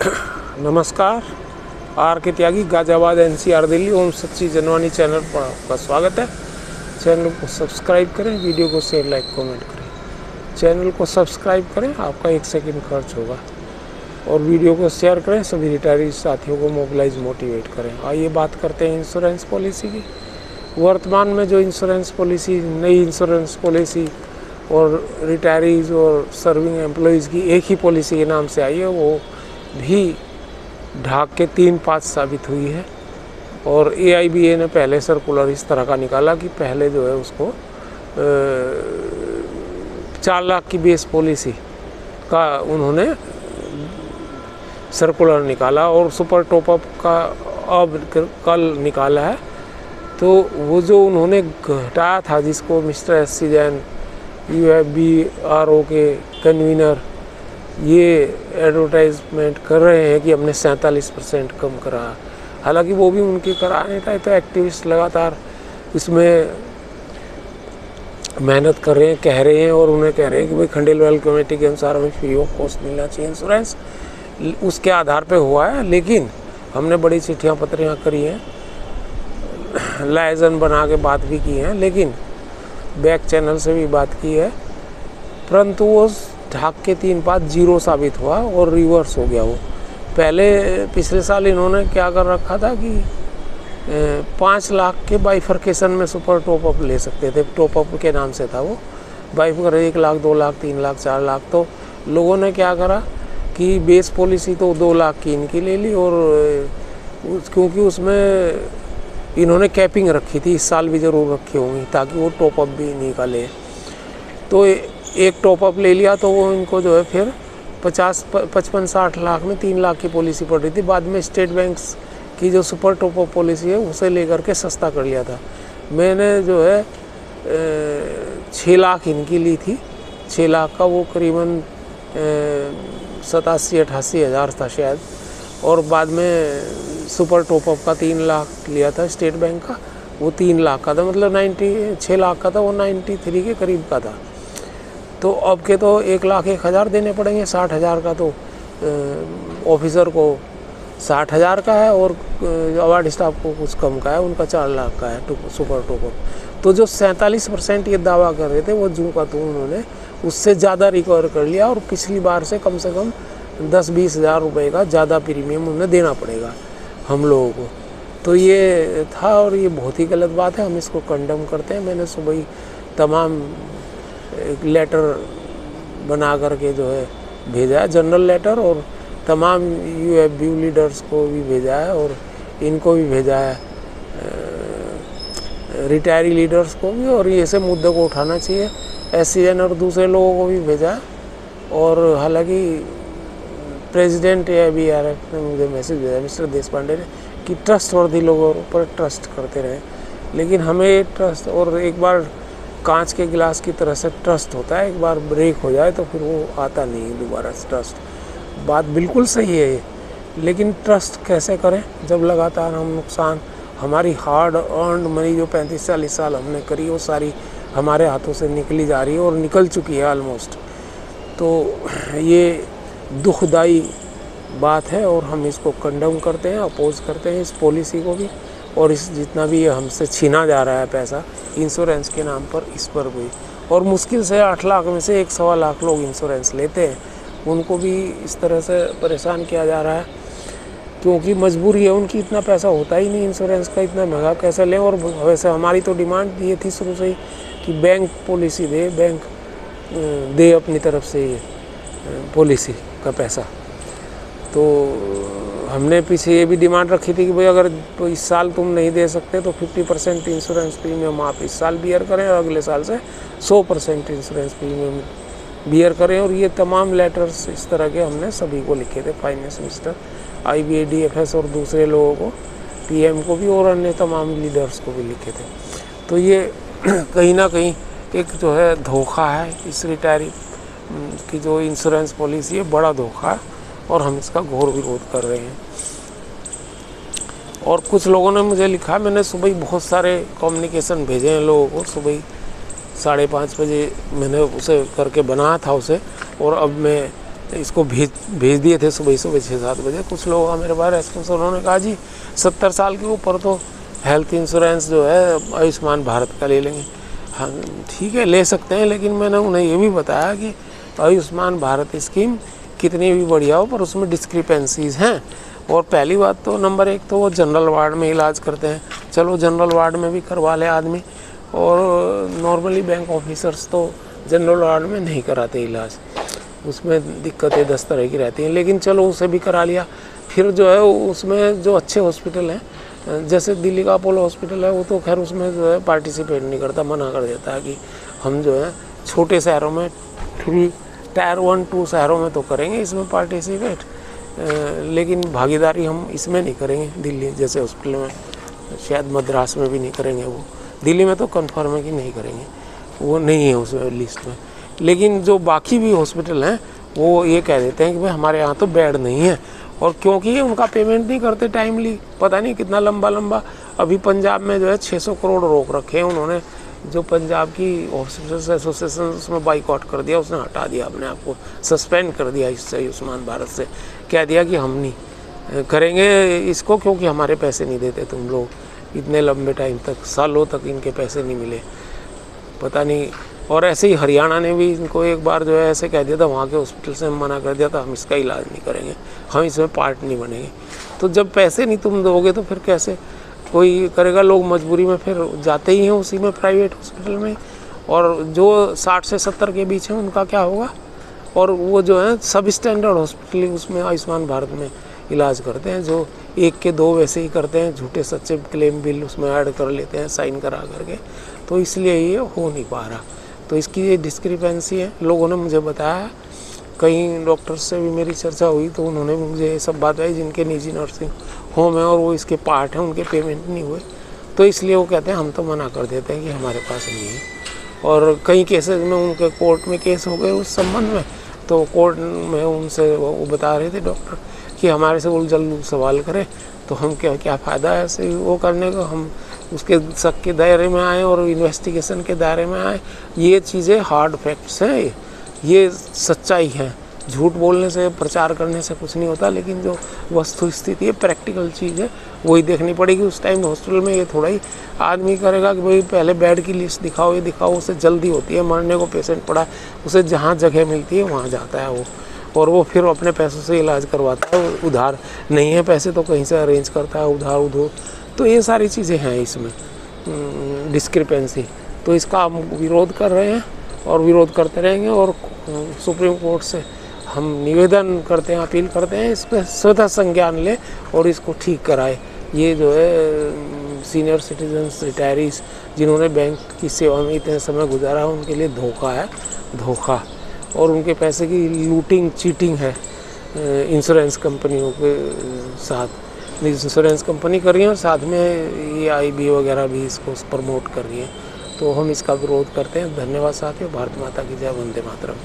नमस्कार। आर के त्यागी, गाजियाबाद NCR दिल्ली। ओम सच्ची जनवानी चैनल पर आपका स्वागत है। चैनल को सब्सक्राइब करें, वीडियो को शेयर लाइक कमेंट करें। चैनल को सब्सक्राइब करें, आपका 1 सेकंड खर्च होगा, और वीडियो को शेयर करें, सभी रिटायरी साथियों को मोबिलाइज मोटिवेट करें। आइए बात करते हैं इंश्योरेंस पॉलिसी की। वर्तमान में जो इंश्योरेंस पॉलिसी, नई इंश्योरेंस पॉलिसी और रिटायरीज और सर्विंग एम्प्लॉयज़ की एक ही पॉलिसी के नाम से आई है, वो भी ढाक के 3-5 साबित हुई है। और AIBA ने पहले सर्कुलर इस तरह का निकाला कि पहले जो है उसको 4 लाख की बेस पॉलिसी का उन्होंने सर्कुलर निकाला, और सुपर टॉपअप का अब कल निकाला है। तो वो जो उन्होंने घटाया था, जिसको मिस्टर SC जैन UFBRO के कन्वीनर ये एडवर्टाइजमेंट कर रहे हैं कि हमने 47% कम करा। हालांकि वो भी उनके कराने था, तो एक्टिविस्ट लगातार इसमें मेहनत कर रहे हैं, कह रहे हैं, और उन्हें कह रहे हैं कि भाई खंडेलवाल कमेटी के अनुसार हमें फ्री ऑफ कॉस्ट मिलना चाहिए इंश्योरेंस। उसके आधार पे हुआ है। लेकिन हमने बड़ी चिट्ठियाँ पत्रियाँ करी हैं, लाइजन बना के बात भी की है, लेकिन बैक चैनल से भी बात की है, परंतु वो ढाक के 3-5 जीरो साबित हुआ और रिवर्स हो गया। वो पहले पिछले साल इन्होंने क्या कर रखा था कि 5 लाख के बाइफर्केशन में सुपर टॉपअप ले सकते थे। टॉपअप के नाम से था वो बाइफर, 1 लाख, 2 लाख, 3 लाख, 4 लाख। तो लोगों ने क्या करा कि बेस पॉलिसी तो 2 लाख की इनकी ले ली, और क्योंकि उसमें इन्होंने कैपिंग रखी थी, इस साल भी ज़रूर रखी होंगी ताकि वो टॉपअप भी निकाले। तो एक टॉपअप ले लिया तो वो इनको जो है फिर 55-60 लाख में 3 लाख की पॉलिसी पड़ रही थी। बाद में स्टेट बैंक्स की जो सुपर टॉपअप पॉलिसी है उसे लेकर के सस्ता कर लिया था। मैंने जो है 6 लाख इनकी ली थी। 6 लाख का वो करीबन 87-88 हज़ार था शायद, और बाद में सुपर टॉपअप का 3 लाख लिया था स्टेट बैंक का, वो 3 लाख का था, मतलब 6 लाख का था, वो 93 के करीब का था। तो अब के तो 1,01,000 देने पड़ेंगे। 60,000 का तो ऑफिसर को 60,000 का है, और अवार्ड स्टाफ को कुछ कम का है, उनका 4 लाख का है सुपर टॉपअप। तो जो 47% ये दावा कर रहे थे, वो जूं का तो उन्होंने उससे ज़्यादा रिकवर कर लिया, और पिछली बार से कम 10-20 हज़ार रुपये का ज़्यादा प्रीमियम उन्हें देना पड़ेगा हम लोगों को। तो ये था, और ये बहुत ही गलत बात है, हम इसको कंडम करते हैं। मैंने सुबह ही तमाम एक लेटर बना करके जो है भेजा है, जनरल लेटर, और तमाम UFB लीडर्स को भी भेजा है, और इनको भी भेजा है, रिटायरी लीडर्स को भी, और ये ऐसे मुद्दे को उठाना चाहिए। SCN और दूसरे लोगों को भी भेजा है। और हालांकि प्रेसिडेंट AIBRF ने मुझे मैसेज भेजा, मिस्टर देशपांडे ने, कि ट्रस्टवर्दी लोगों पर ट्रस्ट करते रहें। लेकिन हमें ट्रस्ट, और एक बार कांच के गिलास की तरह से ट्रस्ट होता है, एक बार ब्रेक हो जाए तो फिर वो आता नहीं है दोबारा से ट्रस्ट। बात बिल्कुल सही है ये, लेकिन ट्रस्ट कैसे करें जब लगातार हम नुकसान, हमारी हार्ड अर्नड मनी जो 35-40 साल हमने करी, वो सारी हमारे हाथों से निकली जा रही है, और निकल चुकी है ऑलमोस्ट। तो ये दुखदाई बात है, और हम इसको कंडम करते हैं, अपोज करते हैं इस पॉलिसी को भी, और इस जितना भी ये हमसे छीना जा रहा है पैसा इंश्योरेंस के नाम पर, इस पर भी। और मुश्किल से 8 लाख में से 1-1.25 लाख लोग इंश्योरेंस लेते हैं, उनको भी इस तरह से परेशान किया जा रहा है, क्योंकि मजबूरी है उनकी, इतना पैसा होता ही नहीं इंश्योरेंस का, इतना महंगा कैसे लें। और वैसे हमारी तो डिमांड ये थी शुरू से ही कि बैंक पॉलिसी दे, बैंक दे अपनी तरफ से ये पॉलिसी का पैसा। तो हमने पीछे ये भी डिमांड रखी थी कि भाई अगर तो इस साल तुम नहीं दे सकते तो 50% इंश्योरेंस प्रीमियम आप इस साल बियर करें, और अगले साल से 100% इंश्योरेंस प्रीमियम बियर करें। और ये तमाम लेटर्स इस तरह के हमने सभी को लिखे थे, फाइनेंस मिनिस्टर, IBA, DFS और दूसरे लोगों को, PM को भी, और अन्य तमाम लीडर्स को भी लिखे थे। तो ये कहीं ना कहीं एक जो है धोखा है, इस रिटायरी की जो इंश्योरेंस पॉलिसी है, बड़ा धोखा है, और हम इसका घोर विरोध कर रहे हैं। और कुछ लोगों ने मुझे लिखा, मैंने सुबह ही बहुत सारे कम्युनिकेशन भेजे हैं लोगों को, सुबह ही 5:30 बजे मैंने उसे करके बनाया था उसे, और अब मैं इसको भेज दिए थे सुबह 6-7 बजे। कुछ लोगों का मेरे पास रेस्पॉन्स, उन्होंने कहा जी 70 साल के ऊपर तो हेल्थ इंश्योरेंस जो है आयुष्मान भारत का ले लेंगे। हाँ ठीक है, ले सकते हैं, लेकिन मैंने उन्हें ये भी बताया कि आयुष्मान भारत स्कीम कितनी भी बढ़िया हो पर उसमें डिस्क्रिपेंसीज़ हैं। और पहली बात तो नंबर 1 तो वो जनरल वार्ड में इलाज करते हैं, चलो जनरल वार्ड में भी करवा ले आदमी, और नॉर्मली बैंक ऑफिसर्स तो जनरल वार्ड में नहीं कराते इलाज, उसमें दिक्कतें 10 तरह की रहती हैं, लेकिन चलो उसे भी करा लिया। फिर जो है उसमें जो अच्छे हॉस्पिटल हैं, जैसे दिल्ली का अपोलो हॉस्पिटल है, वो तो खैर उसमें जो है पार्टिसिपेट नहीं करता, मना कर देता है कि हम जो है छोटे शहरों में 3 टायर 1-2 शहरों में तो करेंगे इसमें पार्टिसिपेट, लेकिन भागीदारी हम इसमें नहीं करेंगे दिल्ली जैसे हॉस्पिटल में, शायद मद्रास में भी नहीं करेंगे, वो दिल्ली में तो कन्फर्म है कि नहीं करेंगे, वो नहीं है उसमें लिस्ट में। लेकिन जो बाकी भी हॉस्पिटल हैं वो ये कह देते हैं कि भाई हमारे यहाँ तो बेड नहीं है, और क्योंकि उनका पेमेंट नहीं करते टाइमली, पता नहीं कितना लंबा अभी पंजाब में जो है 600 करोड़ रोक रखे हैं उन्होंने, जो पंजाब की हॉस्पिटल्स एसोसिएशन उसमें बाइकआउट कर दिया, उसने हटा दिया अपने आप को, सस्पेंड कर दिया इससे, आयुष्मान भारत से, कह दिया कि हम नहीं करेंगे इसको क्योंकि हमारे पैसे नहीं देते तुम लोग, इतने लंबे टाइम तक, सालों तक इनके पैसे नहीं मिले, पता नहीं। और ऐसे ही हरियाणा ने भी इनको एक बार जो है ऐसे कह दिया था, वहाँ के हॉस्पिटल से मना कर दिया था, हम इसका इलाज नहीं करेंगे, हम इसमें पार्ट नहीं बनेंगे। तो जब पैसे नहीं तुम दोगे तो फिर कैसे कोई करेगा, लोग मजबूरी में फिर जाते ही हैं उसी में प्राइवेट हॉस्पिटल में, और जो 60 से 70 के बीच हैं उनका क्या होगा, और वो जो है सब स्टैंडर्ड हॉस्पिटल उसमें आयुष्मान भारत में इलाज करते हैं, जो 1 के 2 वैसे ही करते हैं, झूठे सच्चे क्लेम बिल उसमें ऐड कर लेते हैं साइन करा करके, तो इसलिए ये हो नहीं पा रहा। तो इसकी ये डिस्क्रिपेंसी है, लोगों ने मुझे बताया, कई डॉक्टर्स से भी मेरी चर्चा हुई तो उन्होंने मुझे ये सब बात बताई जिनके निजी नर्सिंग होम है और वो इसके पार्ट हैं, उनके पेमेंट नहीं हुए, तो इसलिए वो कहते हैं हम तो मना कर देते हैं कि हमारे पास नहीं है। और कई केसेस में उनके कोर्ट में केस हो गए उस संबंध में, तो कोर्ट में उनसे वो बता रहे थे डॉक्टर कि हमारे से उलझल सवाल करे तो हम क्या फ़ायदा है ऐसे वो करने का, हम उसके शक के दायरे में आए और इन्वेस्टिगेशन के दायरे में आए। ये चीज़ें हार्ड फैक्ट्स हैं, ये सच्चाई है, झूठ बोलने से प्रचार करने से कुछ नहीं होता, लेकिन जो वस्तु स्थिति है प्रैक्टिकल चीज़ है वही देखनी पड़ेगी। उस टाइम हॉस्पिटल में ये थोड़ा ही आदमी करेगा कि भाई पहले बेड की लिस्ट दिखाओ, ये दिखाओ, उससे जल्दी होती है, मरने को पेशेंट पड़ा उसे जहाँ जगह मिलती है वहाँ जाता है वो, और वो फिर अपने पैसों से इलाज करवाता है, उधार नहीं है पैसे तो कहीं से अरेंज करता है उधार। तो ये सारी चीज़ें हैं इसमें डिस्क्रिपेंसी, तो इसका हम विरोध कर रहे हैं और विरोध करते रहेंगे, और सुप्रीम कोर्ट से हम निवेदन करते हैं, अपील करते हैं इस पर स्वतः संज्ञान ले और इसको ठीक कराए। ये जो है सीनियर सिटीजन्स, रिटायरीज जिन्होंने बैंक की सेवा में इतने समय गुजारा उनके लिए धोखा है, धोखा, और उनके पैसे की लूटिंग चीटिंग है इंश्योरेंस कंपनियों के साथ। इंश्योरेंस कंपनी कर रही है और साथ में ये IB वगैरह भी इसको प्रमोट कर रही है, तो हम इसका विरोध करते हैं। धन्यवाद साथियों, भारत माता की जय, वंदे मातरम।